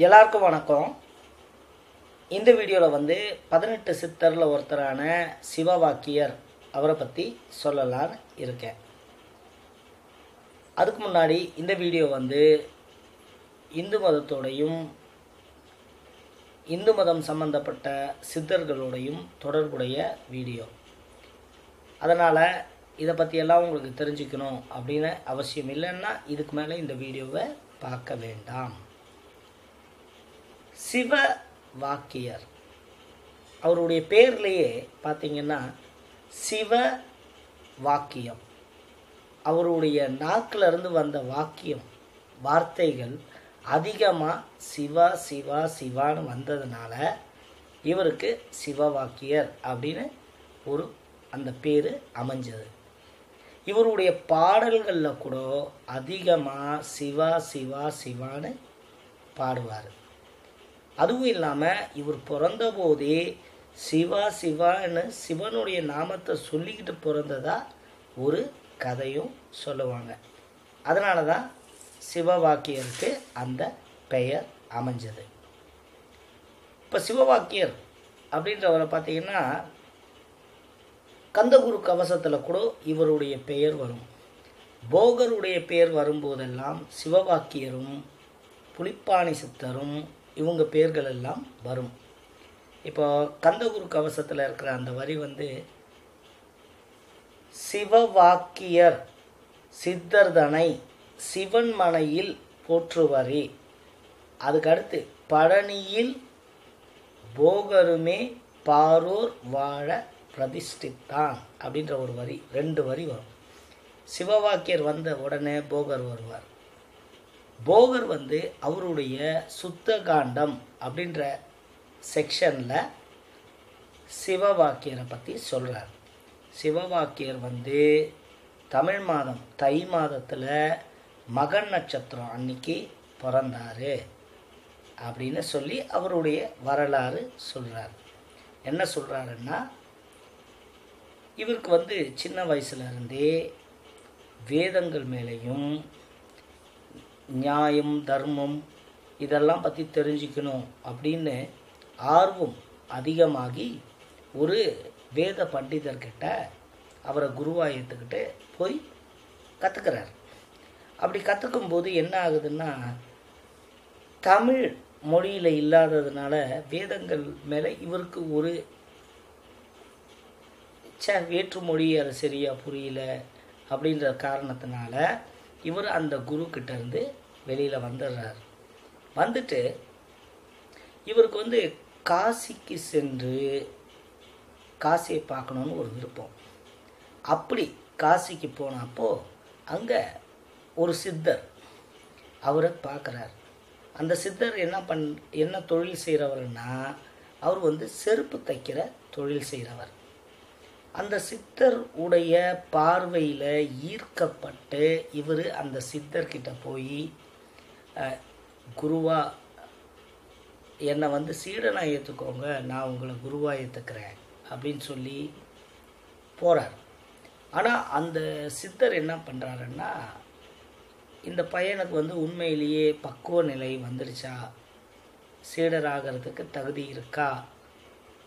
எல்லாருக்கும் வணக்கம். இந்த வீடியோவில் வந்து 18 சித்தரில் ஒருத்தரான சிவவாக்கியர் அவரை பற்றி சொல்லலான்னு இருக்கேன். அதுக்கு முன்னாடி இந்த வீடியோ வந்து இந்து மதத்தோடையும் இந்து மதம் சம்பந்தப்பட்ட சித்தர்களோடையும் தொடர்புடைய வீடியோ. அதனால் இதை பற்றியெல்லாம் உங்களுக்கு தெரிஞ்சுக்கணும் அப்படின்னு அவசியம் இல்லைன்னா இதுக்கு மேலே இந்த வீடியோவை பார்க்க வேண்டாம். சிவவாக்கியர் அவருடைய பேர்லேயே பார்த்தீங்கன்னா சிவ வாக்கியம். அவருடைய நாக்கிலிருந்து வந்த வார்த்தைகள் அதிகமாக சிவா சிவா சிவான்னு வந்ததுனால இவருக்கு சிவவாக்கியர் அப்படின்னு அந்த பேர் அமைஞ்சது. இவருடைய பாடல்களில் கூட அதிகமாக சிவா சிவா சிவான்னு பாடுவார். அதுவும் இல்லாமல் இவர் பிறந்த போதே சிவா சிவான்னு சிவனுடைய நாமத்தை சொல்லிக்கிட்டு பிறந்ததா ஒரு கதையும் சொல்லுவாங்க. அதனால தான் சிவவாக்கியருக்கு அந்த பெயர் அமைஞ்சது. இப்போ சிவவாக்கியர் அப்படின்றவரை பார்த்தீங்கன்னா கந்தகுரு கவசத்தில் கூட இவருடைய பெயர் வரும். போகருடைய பெயர் வரும்போதெல்லாம் சிவவாக்கியரும் புலிப்பாணி சித்தரும் இவங்க பேர்கள் எல்லாம் வரும். இப்போ கந்தகுரு கவசத்தில் இருக்கிற அந்த வரி வந்து சிவவாக்கியர் சித்தர்தனை சிவன் மனையில் போற்றுவரே. அதுக்கடுத்து பழனியில் போகருமே பாரோர் வாழ பிரதிஷ்டித்தான் அப்படின்ற ஒரு வரி, 2 வரி வரும். சிவவாக்கியர் வந்த உடனே போகர் வருவார். போகர் வந்து அவருடைய சுத்தகாண்டம் அப்படின்ற செக்ஷனில் சிவவாக்கியரை பற்றி சொல்கிறார். சிவவாக்கியர் வந்து தமிழ் மாதம் தை மாதத்தில் மகன் நட்சத்திரம் அன்னைக்கு பிறந்தார் அப்படின்னு சொல்லி அவருடைய வரலாறு சொல்கிறார். என்ன சொல்கிறாருன்னா, இவருக்கு வந்து சின்ன வயசுலேருந்தே வேதங்கள் மேலேயும் நியாயம் தர்மம் இதெல்லாம் பற்றி தெரிஞ்சுக்கணும் அப்படின்னு ஆர்வம் அதிகமாகி ஒரு வேத பண்டிதர்கிட்ட அவரை குருவாக ஏற்றுக்கிட்டு போய் கற்றுக்கிறார். அப்படி கற்றுக்கும்போது என்ன ஆகுதுன்னா, தமிழ் மொழியில் இல்லாததுனால வேதங்கள் மேலே இவருக்கு ஒரு வேற்று மொழி அது சரியாக புரியல அப்படின்ற காரணத்தினால இவர் அந்த குருக்கிட்ட இருந்து வெளியில் வந்துடுறார். வந்துட்டு இவருக்கு வந்து காசிக்கு சென்று காசியை பார்க்கணுன்னு ஒரு விருப்பம். அப்படி காசிக்கு போனப்போ அங்கே ஒரு சித்தர் அவரை பார்க்குறார். அந்த சித்தர் என்ன தொழில் செய்கிறவர்னா, அவர் வந்து செருப்பு தைக்கிற தொழில் செய்கிறவர். அந்த சித்தர் உடைய பார்வையில் ஈர்க்கப்பட்டு இவர் அந்த சித்தர்கிட்ட போய் குருவா என்னை வந்து சீடனாக ஏற்றுக்கோங்க, நான் உங்களை குருவாக ஏற்றுக்கிறேன் அப்படின்னு சொல்லி போகிறார். ஆனால் அந்த சித்தர் என்ன பண்ணுறாருன்னா, இந்த பையனுக்கு வந்து உண்மையிலேயே பக்குவ நிலை வந்துடுச்சா, சீடராகிறதுக்கு தகுதி இருக்கா,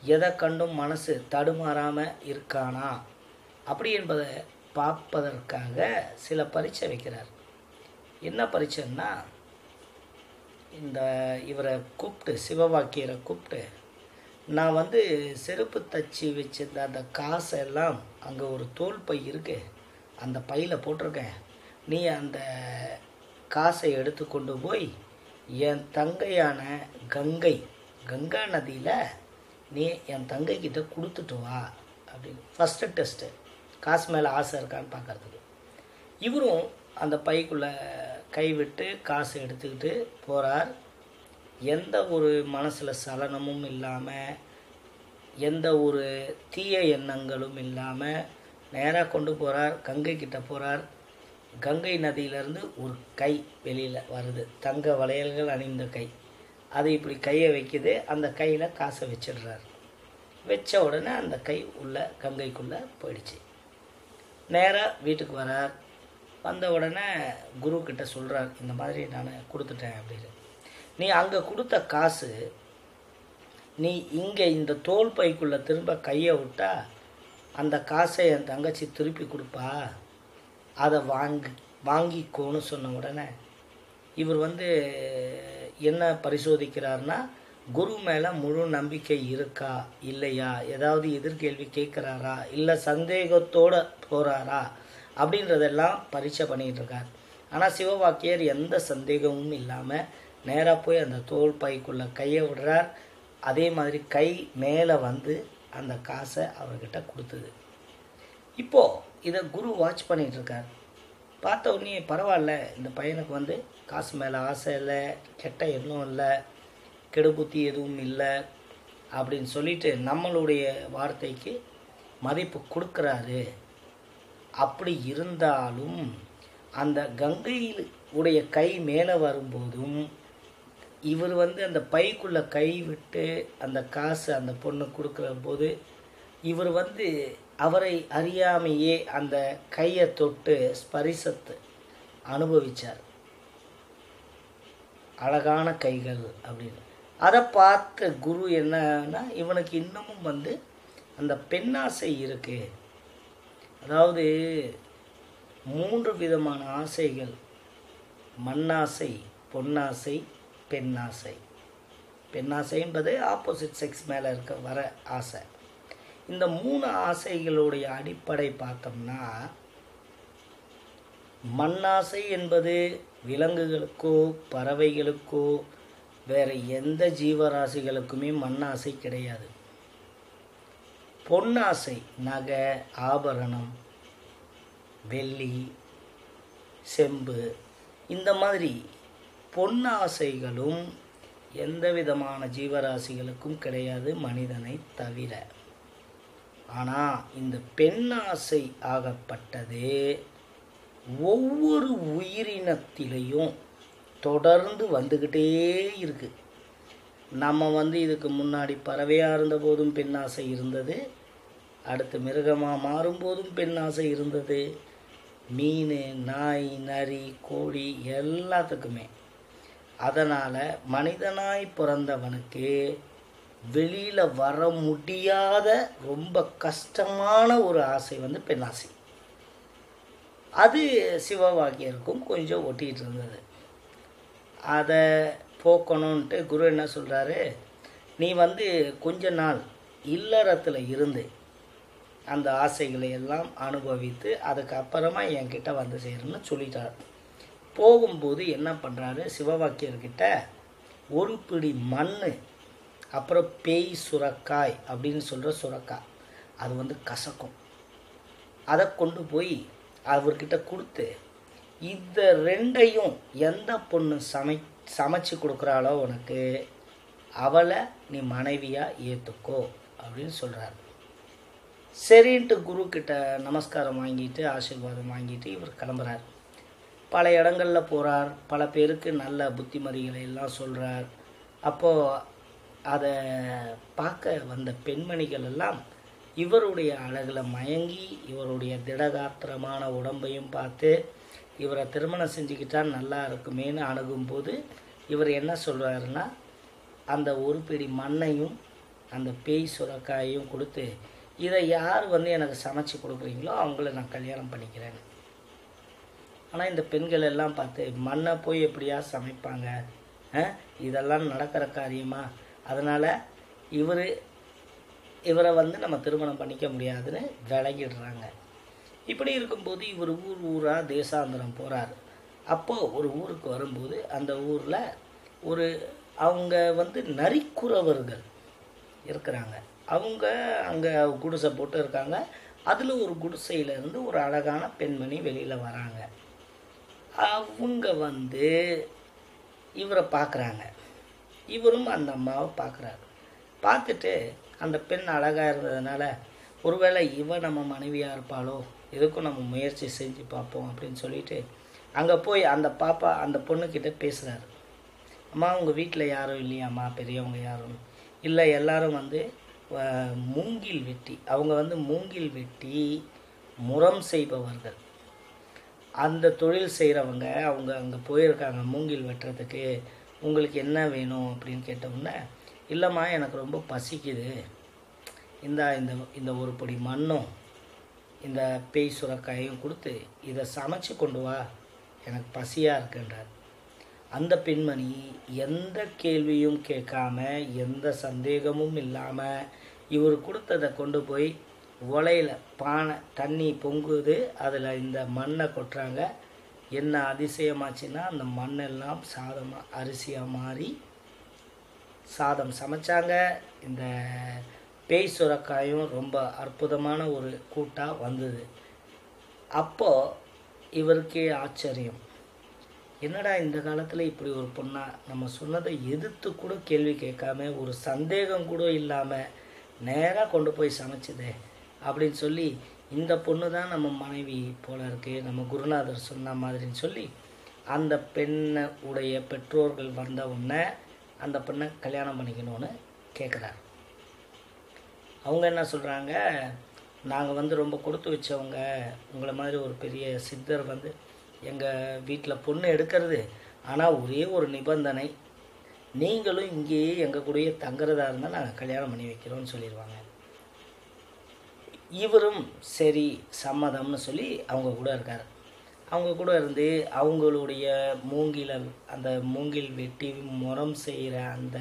எதை கண்டும் மனசு தடுமாறாமல் இருக்கானா அப்படி என்பதை பார்ப்பதற்காக சில பரீட்சை வைக்கிறார். என்ன பரீட்சைன்னா, இவரை கூப்பிட்டு சிவவாக்கியரை கூப்பிட்டு, நான் வந்து செருப்பு தச்சு வச்சிருந்த அந்த காசெல்லாம் அங்கே ஒரு தோல் பை இருக்குது, அந்த பையில் போட்டிருக்கேன், நீ அந்த காசை எடுத்து கொண்டு போய் என் தங்கையான கங்கா நதியில் நீ என் தங்கைக்கிட்ட கொடுத்துட்டு வா அப்படின்னு. ஃபஸ்ட்டு டெஸ்ட்டு காசு மேலே ஆசை இருக்கான்னு பார்க்குறதுக்கு. இவரும் அந்த பைக்குள்ளே கைவிட்டு காசு எடுத்துக்கிட்டு போகிறார். எந்த ஒரு மனசில் சலனமும் இல்லாமல், எந்த ஒரு தீய எண்ணங்களும் இல்லாமல் நேராக கொண்டு போகிறார். கங்கை கிட்ட போகிறார். கங்கை நதியிலேருந்து ஒரு கை வெளியில் வருது, தங்க வளையல்கள் அணிந்த கை. அது இப்படி கையை வைக்குது. அந்த கையில் காசை வச்சிடுறார். வச்ச உடனே அந்த கை உள்ள கங்கைக்குள்ளே போயிடுச்சு. நேராக வீட்டுக்கு வரார். வந்த உடனே குருக்கிட்ட சொல்கிறார், இந்த மாதிரி நான் கொடுத்துட்டேன் அப்படின்னு. நீ அங்கே கொடுத்த காசு நீ இங்கே இந்த தோல் பைக்குள்ளே திரும்ப கையை விட்டா அந்த காசை என் தங்கச்சி திருப்பி கொடுப்பா, அதை வாங்கிக்கோன்னு சொன்ன உடனே இவர் என்ன பரிசோதிக்கிறார்னா, குரு மேலே முழு நம்பிக்கை இருக்கா இல்லையா, ஏதாவது எதிர்கேள்வி கேட்குறாரா, இல்லை சந்தேகத்தோடு போகிறாரா அப்படின்றதெல்லாம் பரீட்சை பண்ணிகிட்டு இருக்கார். ஆனால் சிவவாக்கியர் எந்த சந்தேகமும் இல்லாமல் நேராக போய் அந்த தோல் பைக்குள்ளே கையை விடுறார். அதே மாதிரி கை மேலே அந்த காசை அவர்கிட்ட கொடுத்தது. இப்போது இதை குரு வாட்ச் பண்ணிகிட்ருக்கார். பார்த்த உடனே பரவாயில்ல, இந்த பையனுக்கு காசு மேலே ஆசை இல்லை, கெட்ட எண்ணம் இல்லை, கெடுபுத்தி எதுவும் இல்லை அப்படின்னு சொல்லிட்டு நம்மளுடைய வார்த்தைக்கு மதிப்பு கொடுக்குறாரு. அப்படி இருந்தாலும் அந்த கங்கையில் உடைய கை மேலே வரும்போதும் இவர் அந்த பைக்குள்ளே கை விட்டு அந்த காசு அந்த பொண்ணு கொடுக்குற போது இவர் அவரை அறியாமையே அந்த கையை தொட்டு ஸ்பரிசத்தை அனுபவித்தார். அழகான கைகள் அப்படின்னு. அதை பார்த்த குரு என்னன்னா, இவனுக்கு இன்னமும் அந்த பெண்ணாசை இருக்குது. அதாவது 3 விதமான ஆசைகள்: மண்ணாசை, பொன்னாசை, பெண்ணாசை. பெண்ணாசை என்பது ஆப்போசிட் செக்ஸ் மேலே வர ஆசை. இந்த 3 ஆசைகளுடைய அடிப்படை பார்த்தோம்னா, மண்ணாசை என்பது விலங்குகளுக்கோ பறவைகளுக்கோ வேறு எந்த ஜீவராசிகளுக்குமே மண்ணாசை கிடையாது. பொன்னாசை நகை, ஆபரணம், வெள்ளி, செம்பு, இந்த மாதிரி பொன்னாசைகளும் எந்த விதமான ஜீவராசிகளுக்கும் கிடையாது, மனிதனை தவிர. ஆனால் இந்த பெண்ணாசை ஆகப்பட்டது ஒவ்வொரு உயிரினத்திலையும் தொடர்ந்து வந்துக்கிட்டே இருக்குது. நம்ம இதுக்கு முன்னாடி பறவையாக இருந்தபோதும் பெண்ணாசை இருந்தது, அடுத்து மிருகமாக மாறும்போதும் பெண்ணாசை இருந்தது, மீன், நாய், நரி, கோழி எல்லாத்துக்குமே. அதனால் மனிதனாய் பிறந்தவனுக்கு வெளியில் வர முடியாத ரொம்ப கஷ்டமான ஒரு ஆசை பெண்ணாசை. அது சிவவாக்கியருக்கும் கொஞ்சம் ஒட்டிகிட்டு இருந்தது. அதை போக்கணுன்ட்டு குரு என்ன சொல்கிறாரு, நீ கொஞ்ச நாள் இல்லறத்தில் இருந்து அந்த ஆசைகளை எல்லாம் அனுபவித்து அதுக்கப்புறமா என்கிட்ட சேருன்னு சொல்லிட்டார். போகும்போது என்ன பண்ணுறாரு, சிவவாக்கியர்கிட்ட ஒரு பிடி மண், அப்புறம் பேய் சுரக்காய் அப்படின்னு சொல்கிற சுரக்காய், அது கசக்கும். அதை கொண்டு போய் அவர்கிட்ட கொடுத்து, இந்த 2ஐயும் எந்த பொண்ணு சமைச்சு கொடுக்குறாளோ உனக்கு, அவளை நீ மனைவியாக ஏற்றுக்கோ அப்படின்னு சொல்கிறார். சரின்ட்டு குரு கிட்ட நமஸ்காரம் வாங்கிட்டு ஆசீர்வாதம் வாங்கிட்டு இவர் கிளம்புறார். பல இடங்களில் போகிறார், பல பேருக்கு நல்ல புத்திமதிகளை எல்லாம் சொல்கிறார். அப்போது அதை பார்க்க வந்த பெண்மணிகள் எல்லாம் இவருடைய அழகில் மயங்கி இவருடைய திடகாத்திரமான உடம்பையும் பார்த்து இவரை திருமணம் செஞ்சுக்கிட்டால் நல்லா இருக்குமேன்னு அணுகும்போது இவர் என்ன சொல்கிறாருன்னா, அந்த ஒரு பிடி மண்ணையும் அந்த பேய் சுரக்காயையும் கொடுத்து, இதை யார் எனக்கு சமைச்சு கொடுக்குறீங்களோ அவங்கள நான் கல்யாணம் பண்ணிக்கிறேன். ஆனால் இந்த பெண்கள் எல்லாம் பார்த்து, மண்ணை போய் எப்படியா சமைப்பாங்க, இதெல்லாம் நடக்கிற காரியமா, அதனால் இவரை நம்ம திருமணம் பண்ணிக்க முடியாதுன்னு விலகிடுறாங்க. இப்படி இருக்கும்போது இவர் ஊராக தேசாந்திரம் போகிறார். அப்போது ஒரு ஊருக்கு வரும்போது அந்த ஊரில் அவங்க நரிக்குறவர்கள் இருக்கிறாங்க. அவங்க அங்கே குடிசை போட்டு இருக்காங்க. அதில் ஒரு குடிசையிலேருந்து ஒரு அழகான பெண்மணி வெளியில் வராங்க. அவங்க இவரை பார்க்குறாங்க. இவரும் அந்த அம்மாவை பார்க்குறாரு. பார்த்துட்டு அந்த பெண் அழகாக இருந்ததுனால, ஒருவேளை இவன் நம்ம மனைவியாக இருப்பாளோ, எதுக்கும் நம்ம முயற்சி செஞ்சு பார்ப்போம் அப்படின்னு சொல்லிட்டு அங்கே போய் அந்த பொண்ணுக்கிட்ட பேசுகிறாரு. அம்மா, உங்கள் வீட்டில் யாரும் இல்லையாம்மா, பெரியவங்க யாரும்? இல்லை, எல்லாரும் மூங்கில் வெட்டி, அவங்க மூங்கில் வெட்டி முறம் செய்பவர்கள், அந்த தொழில் செய்கிறவங்க. அவங்க அங்கே போயிருக்காங்க மூங்கில் வெட்டுறதுக்கு. உங்களுக்கு என்ன வேணும் அப்படின்னு கேட்டவுடனே, இல்லைம்மா எனக்கு ரொம்ப பசிக்குது, இந்த இந்த இந்த ஒரு பொடி மண்ணும் இந்த பேய் சுரக்காயும் கொடுத்து இதை சமைச்சு கொண்டு வா, எனக்கு பசியாக இருக்குன்றார். அந்த பெண்மணி எந்த கேள்வியும் கேட்காம, எந்த சந்தேகமும் இல்லாமல் இவர் கொடுத்ததை கொண்டு போய் உலையில் பானை தண்ணி பொங்குது, அதில் இந்த மண்ணை கொட்டுறாங்க. என்ன அதிசயமாச்சுன்னா அந்த மண்ணெல்லாம் சாதமாக அரிசியாக மாறி சாதம் சமைச்சாங்க. இந்த பேய் சுரக்காயும் ரொம்ப அற்புதமான ஒரு கூட்டாக வந்தது. அப்போது இவருக்கே ஆச்சரியம், என்னடா இந்த காலத்தில் இப்படி ஒரு பொண்ணா, நம்ம சொன்னதை எதிர்த்து கூட கேள்வி கேட்காம, ஒரு சந்தேகம் கூட இல்லாமல் நேராக கொண்டு போய் சமைச்சதே அப்படின்னு சொல்லி, இந்த பொண்ணு தான் நம்ம மனைவி போல இருக்கு, நம்ம குருநாதர் சொன்ன மாதிரின்னு சொல்லி அந்த பெண்ணை உடைய பெற்றோர்கள் வந்த உடனே அந்த பெண்ணை கல்யாணம் பண்ணிக்கணும்னு கேட்குறாரு. அவங்க என்ன சொல்கிறாங்க, நாங்கள் ரொம்ப கொடுத்து வச்சவங்க, உங்களை மாதிரி ஒரு பெரிய சித்தர் எங்கள் வீட்டில் பொண்ணு எடுக்கிறது, ஆனால் ஒரே ஒரு நிபந்தனை, நீங்களும் இங்கேயே எங்கள் கூடயே தங்குறதா இருந்தால் நாங்கள் கல்யாணம் பண்ணி வைக்கிறோன்னு சொல்லிடுவாங்க. இவரும் சரி சம்மதம்னு சொல்லி அவங்க கூட இருக்கார். அவங்க கூட இருந்து அவங்களுடைய அந்த மூங்கில் வெட்டி முறம் செய்கிற அந்த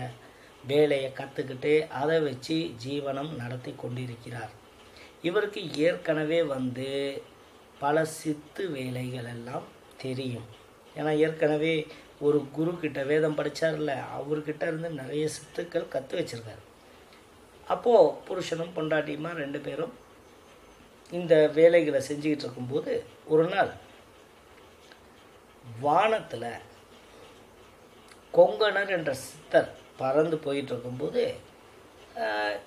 வேலையை கற்றுக்கிட்டு அதை வச்சு ஜீவனம் நடத்தி கொண்டிருக்கிறார். இவருக்கு ஏற்கனவே பல சித்து வேலைகள் எல்லாம் தெரியும். ஏன்னா ஏற்கனவே ஒரு குரு கிட்ட வேதம் படித்தார்ல, அவர்கிட்ட இருந்து நிறைய சித்துக்கள் கற்று வச்சிருக்காரு. அப்போது புருஷனும் பொண்டாட்டியுமா 2 பேரும் இந்த வேலைகளை செஞ்சுக்கிட்டு இருக்கும்போது ஒரு நாள் வானத்தில் கொங்கணர் என்ற சித்தர் பறந்து போயிட்டு இருக்கும்போது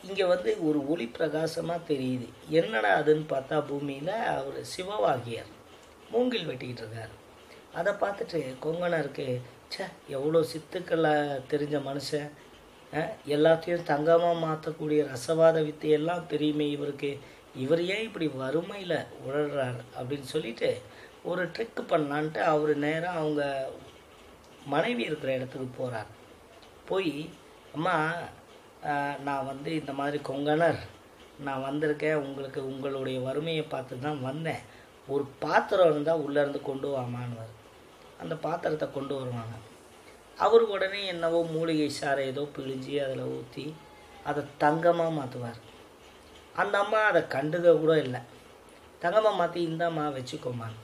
இங்கே ஒரு ஒளி பிரகாசமாக தெரியுது. என்னடா அதுன்னு பார்த்தா பூமியில் அவர் சிவவாகியர் மூங்கில் வெட்டிக்கிட்டு இருக்கார். அதை பார்த்துட்டு கொங்கணருக்கு, எவ்வளோ சித்துக்களை தெரிஞ்ச மனுஷன், எல்லாத்தையும் தங்கமாக மாற்றக்கூடிய ரசவாத வித்தையெல்லாம் தெரியுமே இவருக்கு, இவர் ஏன் இப்படி வறுமையில் உழறார் அப்படின்னு சொல்லிட்டு ஒரு ட்ரிக் பண்ணலான்ட்டு அவர் நேராக அவங்க மனைவி இருக்கிற இடத்துக்கு போகிறார். போய், அம்மா நான் இந்த மாதிரி கொங்கணர், நான் வந்திருக்கேன், உங்களுடைய வறுமையை பார்த்து தான் வந்தேன், ஒரு பாத்திரம் இருந்தால் உள்ளேருந்து கொண்டு வாமான்னு. அந்த பாத்திரத்தை கொண்டு வருவாங்க. அவர் உடனே என்னவோ மூலிகை சாறை ஏதோ பிழிஞ்சி அதில் ஊற்றி அதை தங்கமாக மாற்றுவார். அந்த அம்மா அதை கண்டுக்க கூட இல்லை. தங்கமாக மாற்றி இந்தாம்மா வச்சுக்கோமான்னு.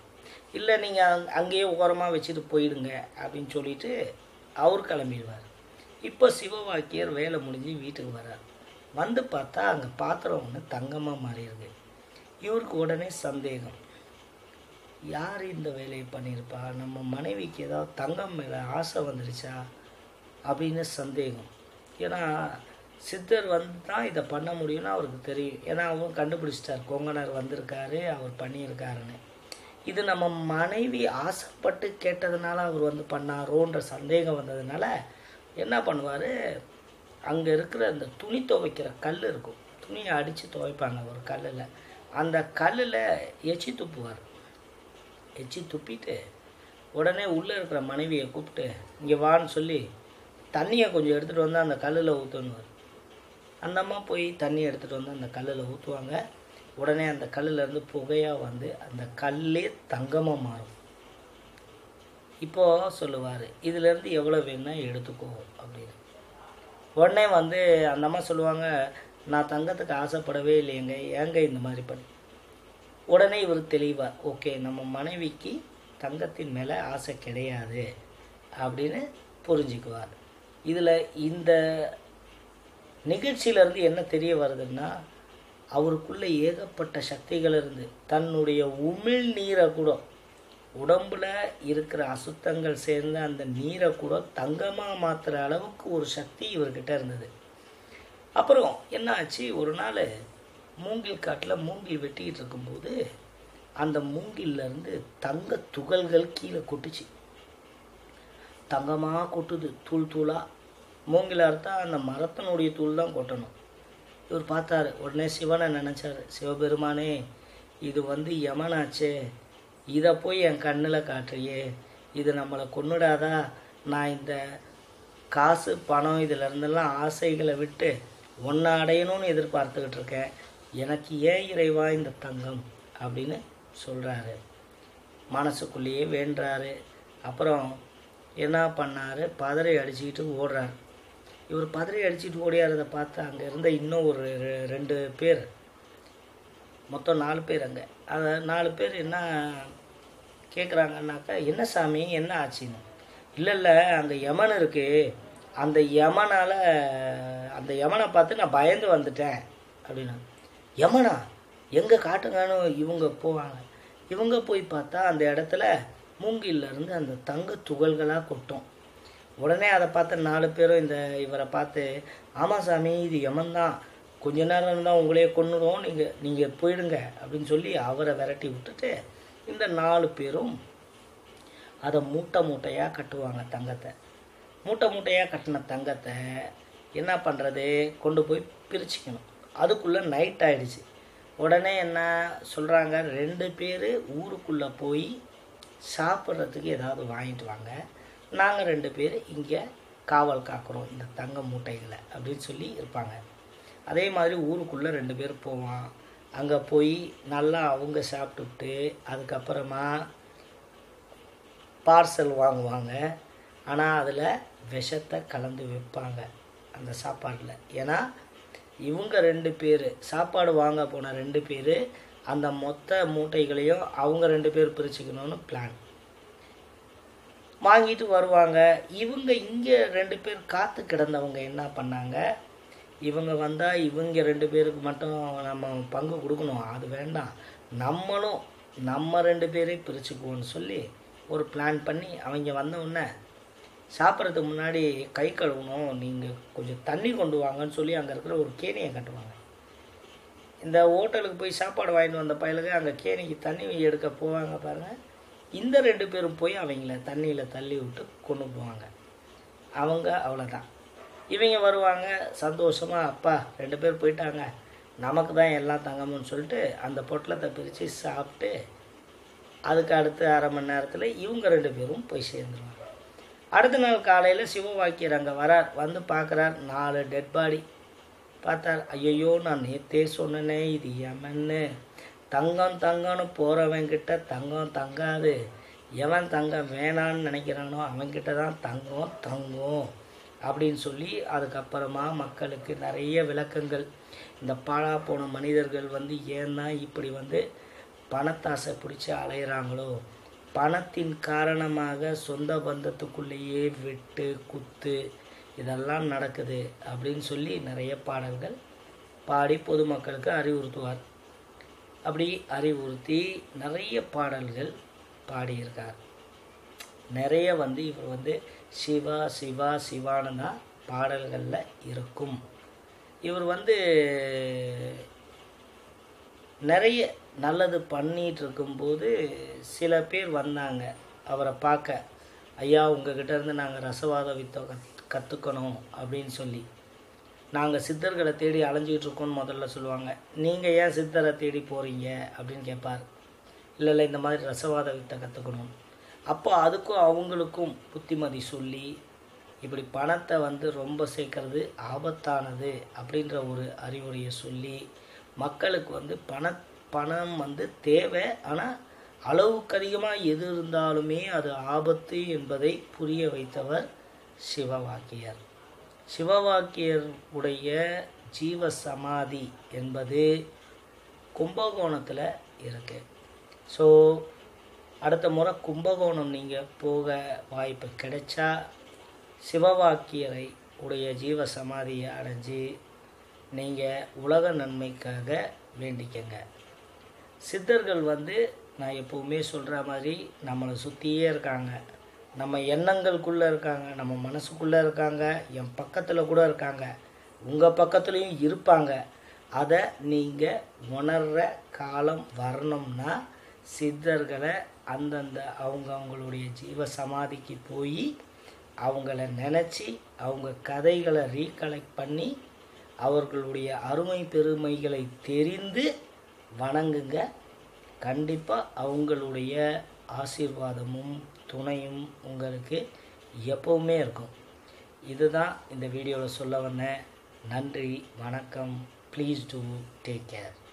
இல்லை நீங்கள் அங்கேயே ஓரமாக வச்சுட்டு போயிடுங்க அப்படின்னு சொல்லிட்டு அவர் கிளம்பிடுவார். இப்போ சிவவாக்கியர் வேலை முடிஞ்சு வீட்டுக்கு வரார். பார்த்தா அங்கே பாத்திரம் ஒன்று தங்கமாக மாறியிருக்கு. இவருக்கு உடனே சந்தேகம், யார் இந்த வேலையை பண்ணியிருப்பா, நம்ம மனைவிக்கு ஏதாவது தங்கம் மேலே ஆசை வந்துருச்சா அப்படின்னு சந்தேகம். ஏன்னா சித்தர் தான் இதை பண்ண முடியும்னு அவருக்கு தெரியும். ஏன்னா அவங்க கண்டுபிடிச்சிட்டார், கொங்கணர் வந்திருக்காரு, அவர் பண்ணியிருக்காருன்னு. இது நம்ம மனைவி ஆசைப்பட்டு கேட்டதுனால அவர் பண்ணாரோன்ற சந்தேகம் வந்ததுனால என்ன பண்ணுவார், அங்கே இருக்கிற அந்த துணி துவைக்கிற கல் இருக்கும், துணியை அடித்து துவைப்பாங்க ஒரு கல்லில், அந்த கல்லில் எச்சி துப்புவார். எச்சி துப்பிட்டு உடனே உள்ளே இருக்கிற மனைவியை கூப்பிட்டு இங்கே வான்னு சொல்லி தண்ணியை கொஞ்சம் எடுத்துகிட்டு வந்து அந்த கல்லில் ஊற்றணுவார். அந்த அம்மா போய் தண்ணி எடுத்துகிட்டு வந்து அந்த கல்லில் ஊற்றுவாங்க. உடனே அந்த கல்லுலேருந்து புகையாக அந்த கல்லே தங்கமாக மாறும். இப்போது சொல்லுவார், இதிலேருந்து எவ்வளோ வேணும்னா எடுத்துக்கோ அப்படின்னு. உடனே அந்த அம்மா சொல்லுவாங்க, நான் தங்கத்துக்கு ஆசைப்படவே இல்லையங்க, ஏங்க இந்த மாதிரி பண்ணி. உடனே இவர் தெளிவார், ஓகே நம்ம மனைவிக்கு தங்கத்தின் மேலே ஆசை கிடையாது அப்படின்னு புரிஞ்சுக்குவார். இதில் இந்த நிகழ்ச்சியிலேருந்து என்ன தெரிய வருதுன்னா, அவருக்குள்ளே ஏகப்பட்ட சக்திகள் இருந்து தன்னுடைய உமிழ் நீரை கூட, உடம்புல இருக்கிற அசுத்தங்கள் சேர்ந்த அந்த நீரை கூட தங்கமாக மாற்றுற அளவுக்கு ஒரு சக்தி இவர்கிட்ட இருந்தது. அப்புறம் என்ன ஆச்சு, ஒரு நாள் மூங்கில் காட்டில் மூங்கில் வெட்டிக்கிட்டு இருக்கும்போது அந்த மூங்கிலேருந்து தங்க துகள்கள் கீழே கொட்டுச்சு. தங்கமாக கொட்டுது, தூள் தூளாக. மூங்கில் அறுத்தா அந்த மரத்தினுடைய தூள் தான் கொட்டணும். இவர் பார்த்தாரு, உடனே சிவனை நினச்சார், சிவபெருமானே இது யமனாச்சே, இதை போய் என் கண்ணில் காட்டுறியே, இது நம்மளை கொன்னுடாதா, நான் இந்த காசு பணம் இதிலேருந்தெல்லாம் ஆசைகளை விட்டு ஒன்றை அடையணும்னு எதிர்பார்த்துக்கிட்டு இருக்கேன். எனக்கு ஏன் இறைவா இந்த தங்கம் அப்படின்னு சொல்கிறாரு. மனசுக்குள்ளேயே வேண்டுறாரு. அப்புறம் என்ன பண்ணார், பதறி அடிச்சுக்கிட்டு ஓடுறார். இவர் பதறி அடிச்சுட்டு ஓடியாரதை பார்த்து அங்கே இருந்த இன்னும் ஒரு 2 பேர், மொத்தம் 4 பேர், அங்கே அந்த 4 பேர் என்ன கேட்குறாங்கன்னாக்கா, என்ன சாமி என்ன ஆச்சுன்னு. இல்லை அங்கே யமன் இருக்குது, அந்த யமனை பார்த்து நான் பயந்து வந்துட்டேன் அப்படின்னா. யமனா எங்கே காட்டுங்கன்னு இவங்க போவாங்க. இவங்க போய் பார்த்தா அந்த இடத்துல மூங்கிலிருந்து அந்த தங்க துகள்களாக கொட்டும். உடனே அதை பார்த்த 4 பேரும் இவரை பார்த்து, ஆமாம் சாமி இது யமன் தான், கொஞ்ச நேரம் இருந்தால் உங்களையே கொன்னுடும், நீங்கள் போயிடுங்க அப்படின்னு சொல்லி அவரை விரட்டி விட்டுட்டு இந்த 4 பேரும் அதை மூட்டையாக கட்டுவாங்க. தங்கத்தை மூட்டையாக கட்டின தங்கத்தை என்ன பண்ணுறது, கொண்டு போய் பிரிச்சுக்கணும். அதுக்குள்ளே நைட் ஆகிடுச்சு. உடனே என்ன சொல்கிறாங்க, 2 பேர் ஊருக்குள்ளே போய் சாப்பிட்றதுக்கு ஏதாவது வாங்கிட்டு வாங்க, நாங்கள் 2 பேர் இங்கே காவல் காக்கிறோம் இந்த தங்க மூட்டைகளை அப்படின்னு சொல்லி இருப்பாங்க. அதே மாதிரி ஊருக்குள்ளே 2 பேர் போவான். அங்கே போய் நல்லா அவங்க சாப்பிட்டுட்டு அதுக்கப்புறமா பார்சல் வாங்குவாங்க. ஆனால் அதில் விஷத்தை கலந்து வைப்பாங்க அந்த சாப்பாட்டில். ஏன்னா இவங்க 2 பேர் சாப்பாடு வாங்க போன 2 பேர் அந்த மொத்த மூட்டைகளையும் அவங்க 2 பேர் பிரிச்சுக்கணும்னு பிளான் வாங்கிட்டு வருவாங்க. இவங்க இங்கே 2 பேர் காத்து கிடந்தவங்க என்ன பண்ணாங்க, இவங்க வந்தால் இவங்க 2 பேருக்கு மட்டும் நம்ம பங்கு கொடுக்கணும், அது வேண்டாம், நம்ம 2 பேரே பிரிச்சுக்குவோன்னு சொல்லி ஒரு பிளான் பண்ணி அவங்க வந்தவுடனே சாப்பிட்றதுக்கு முன்னாடி கை கழுவணும், நீங்கள் கொஞ்சம் தண்ணி கொண்டு வாங்கன்னு சொல்லி அங்கே இருக்கிற ஒரு கேணியை கட்டுவாங்க. இந்த ஹோட்டலுக்கு போய் சாப்பாடு வாங்கிட்டு வந்த பயலுக்கு அங்கே கேணிக்கு தண்ணி எடுக்க போவாங்க பாருங்கள். இந்த 2 பேரும் போய் அவங்கள தண்ணியில் தள்ளி விட்டு கொண்டு போவாங்க. அவங்க அவ்வளோதான். இவங்க வருவாங்க சந்தோஷமாக, அப்பா 2 பேர் போயிட்டாங்க, நமக்கு தான் எல்லாம் தங்கம்னு சொல்லிட்டு அந்த பொட்டலத்தை பிரித்து சாப்பிட்டு அதுக்கு அடுத்த அரை மணி நேரத்தில் இவங்க 2 பேரும் போய் சேர்ந்துருவாங்க. அடுத்த நாள் காலையில் சிவவாக்கியர் அங்கே வரார். வந்து பார்க்குறார், 4 டெட் பாடி. பார்த்தார், ஐயோ நான் நேற்றே சொன்னனே இது யமன்னு, தங்கம்னு போகிறவங்கிட்ட தங்கம் தங்காது, எவன் தங்கம் வேணான்னு நினைக்கிறானோ அவன்கிட்ட தான் தங்கம் அப்படின்னு சொல்லி அதுக்கப்புறமா மக்களுக்கு நிறைய விளக்கங்கள். இந்த பாழா போன மனிதர்கள் ஏன் தான் இப்படி பணத்தாசை பிடிச்சி அலையிறாங்களோ, பணத்தின் காரணமாக சொந்த பந்தத்துக்குள்ளேயே வெட்டு குத்து இதெல்லாம் நடக்குது அப்படின்னு சொல்லி நிறைய பாடல்கள் பாடி பொதுமக்களுக்கு அறிவுறுத்துவார். அப்படி அறிவுறுத்தி நிறைய பாடல்கள் பாடியிருக்கார். நிறைய இவர் சிவா சிவா சிவான்னு தான் பாடல்களில் இருக்கும். இவர் நிறைய நல்லது பண்ணிகிட்டு இருக்கும்போது சில பேர் வந்தாங்க அவரை பார்க்க. ஐயா உங்ககிட்ட இருந்து நாங்கள் ரசவாத வித்தை கற்றுக்கணும் அப்படின்னு சொல்லி. நாங்கள் சித்தர்களை தேடி அலைஞ்சிக்கிட்டு இருக்கோன்னு முதல்ல சொல்லுவாங்க. நீங்கள் ஏன் சித்தரை தேடி போகிறீங்க அப்படின்னு கேட்பார். இல்லை இந்த மாதிரி ரசவாத வித்தை கற்றுக்கணும். அப்போ அதுக்கும் அவங்களுக்கும் புத்திமதி சொல்லி, இப்படி பணத்தை ரொம்ப சேர்க்கறது ஆபத்தானது அப்படின்ற ஒரு அறிவுரையை சொல்லி, மக்களுக்கு பணம் தேவை, ஆனால் அளவுக்கு அதிகமாக எது இருந்தாலுமே அது ஆபத்து என்பதை புரிய வைத்தவர் சிவவாக்கியர். சிவவாக்கியர் உடைய ஜீவ சமாதி என்பது கும்பகோணத்தில் இருக்கு. ஸோ அடுத்த முறை கும்பகோணம் நீங்கள் போக வாய்ப்பு கிடைச்சா சிவவாக்கியரை உடைய ஜீவ சமாதியை அடைஞ்சு நீங்கள் உலக நன்மைக்காக வேண்டிக்கங்க. சித்தர்கள் நான் எப்போவுமே சொல்கிற மாதிரி நம்மளை சுற்றியே இருக்காங்க. நம்ம எண்ணங்களுக்குள்ளே இருக்காங்க, நம்ம மனசுக்குள்ளே இருக்காங்க, என் பக்கத்தில் கூட இருக்காங்க, உங்கள் பக்கத்துலேயும் இருப்பாங்க. அதை நீங்கள் உணர்கிற காலம் வரணும்னா சித்தர்களை அந்தந்த அவங்களுடைய ஜீவ சமாதிக்கு போய் அவங்கள நினச்சி அவங்க கதைகளை ரீகலெக்ட் பண்ணி அவர்களுடைய அருமை பெருமைகளை தெரிந்து வணங்குங்க. கண்டிப்பாக அவங்களுடைய ஆசீர்வாதமும் துணையும் உங்களுக்கு எப்பவுமே இருக்கும். இதுதான் இந்த வீடியோவில் சொல்ல வந்தேன். நன்றி, வணக்கம். Please do take care.